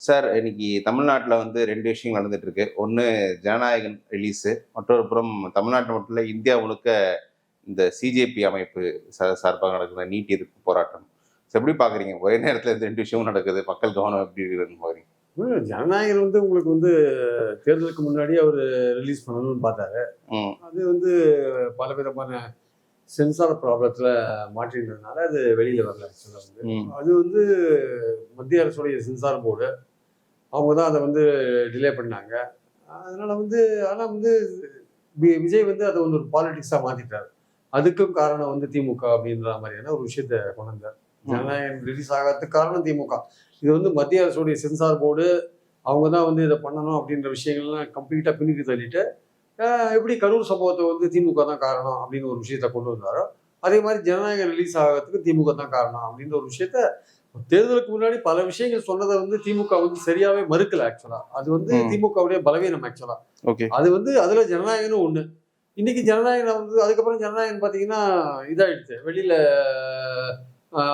Sir, இன்னைக்கு தமிழ்நாட்டுல வந்து 2 விஷயங்கள் நடந்துட்டு இருக்கு. ஒண்ணு ஜனநாயகன் ரிலீஸு. மற்றொரு புறம் தமிழ்நாட்டு மட்டும் இல்ல, இந்தியா முழுக்க இந்த சிஜேபி அமைப்பு சார்பாக நடக்கிற நீட் எதிர்ப்பு போராட்டம். எப்படி பார்க்குறீங்க? ஒரே நேரத்துல இந்த 2 விஷயமும் நடக்குது. மக்கள் கவனம் எப்படி இருக்குதுன்னு பார்க்குறீங்க? ஜனநாயகன் உங்களுக்கு தேர்தலுக்கு முன்னாடி அவர் ரிலீஸ் பண்ணணும்னு பார்த்தாரு. ம். அது பல விதமான சென்சார் ப்ராப்ளத்தில் மாற்றின்றதுனால அது வெளியில் வரல. ஆக்சுவலாக ம். அது மத்திய அரசுடைய சென்சார் போர்டு அவங்க தான் அதை டிலே பண்ணாங்க. அதனால ஆனால் விஜய் அதை ஒரு பாலிடிக்ஸாக மாற்றிட்டார். அதுக்கும் காரணம் திமுக அப்படின்ற மாதிரியான ஒரு விஷயத்த கொண்டு வந்தார். ஜனநாயகம் ரிலீஸ் ஆகிறதுக்கு காரணம் திமுக. இது மத்திய அரசுடைய சென்சார் போர்டு அவங்க தான் இதை பண்ணணும் அப்படின்ற விஷயங்கள்லாம் கம்ப்ளீட்டாக பின்னுக்கு தள்ளிட்டு எப்படி கரூர் சம்பவத்தை திமுக தான் காரணம் அப்படின்னு ஒரு விஷயத்த கொண்டு வந்தாரோ, அதே மாதிரி ஜனநாயகம் ரிலீஸ் ஆகிறதுக்கு திமுக தான் காரணம் அப்படின்ற ஒரு விஷயத்த தேர்தலுக்கு முன்னாடி பல விஷயங்கள் சொன்னதை திமுக சரியாவே மறுக்கல. ஆக்சுவலா அது திமுகவுடைய பலவீனம். ஆக்சுவலா அதுல ஜனநாயகனும் ஒண்ணு. இன்னைக்கு ஜனநாயகம் அதுக்கப்புறம் ஜனநாயகம் பாத்தீங்கன்னா இதாயிடுச்சு. வெளியில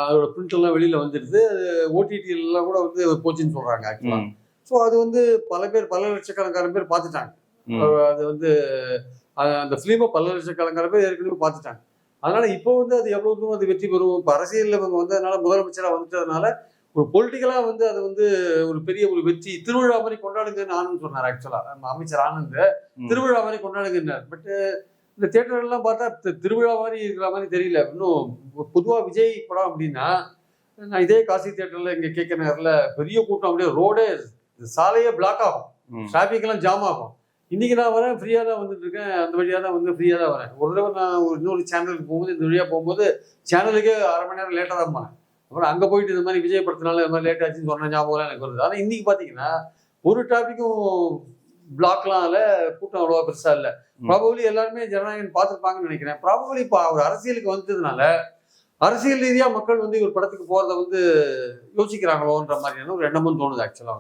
அதோட பிரிண்ட் எல்லாம் வெளியில வந்துடுது. அது ஓடிடி எல்லாம் கூட போச்சுன்னு சொல்றாங்க. ஆக்சுவலா ஸோ அது பல பேர் பல லட்சக்கணக்கான பேர் பார்த்துட்டாங்க. அது அந்த ஃபிலிமை பல லட்சக்கணக்கான பேர் ஏற்கனவே பார்த்துட்டாங்க. அதனால இப்போ அது எவ்வளவு தூரம் அது வெற்றி பெறும். இப்போ அரசியல் இவங்க வந்ததுனால, முதலமைச்சராக வந்துட்டதுனால ஒரு பொலிட்டிக்கலா அது ஒரு பெரிய ஒரு வெற்றி திருவிழா மாதிரி கொண்டாடுங்கன்னு ஆனந்த் சொன்னார். ஆக்சுவலா அமைச்சர் ஆனந்த் திருவிழா மாதிரி கொண்டாடுங்கன்னார். பட் இந்த தியேட்டர் எல்லாம் பார்த்தா திருவிழா மாதிரி இருக்கிற மாதிரி தெரியல. இன்னும் பொதுவா விஜய் படம் அப்படின்னா, நான் இதே காசி தியேட்டர்ல இங்க கேட்க நேரில் பெரிய கூட்டம், அப்படியே ரோடே சாலையே பிளாக் ஆகும், டிராபிக் எல்லாம் ஜாம் ஆகும். இன்னைக்கு நான் வரேன், ஃப்ரீயா தான் வந்துட்டு இருக்கேன். அந்த வழியா தான் ஃப்ரீயா தான் வரேன். ஒரு தடவை நான் இன்னொரு சேனலுக்கு போகும்போது இந்த வழியா போகும்போது சேனலுக்கே அரை மணி நேரம் லேட்டாக தான் போனேன். அப்புறம் அங்கே போயிட்டு இந்த மாதிரி விஜய் படத்தினால இந்த மாதிரி லேட் ஆச்சுன்னு சொன்ன ஞாபகம் எனக்கு வருது. ஆனால் இன்னைக்கு பார்த்தீங்கன்னா ஒரு டிராபிக்கும் பிளாக்லாம் இல்லை, கூட்டம் அவ்வளோவா பெருசா இல்லை. ப்ராபபிலி எல்லாருமே ஜனநாயகன் பார்த்துருப்பாங்கன்னு நினைக்கிறேன். ப்ராபபிலி இப்போ அவர் அரசியலுக்கு வந்ததுனால அரசியல் ரீதியா மக்கள் ஒரு படத்துக்கு போறதை யோசிக்கிறாங்களோன்ற மாதிரியான ஒரு எண்ணமும் தோணுது. ஆக்சுவலா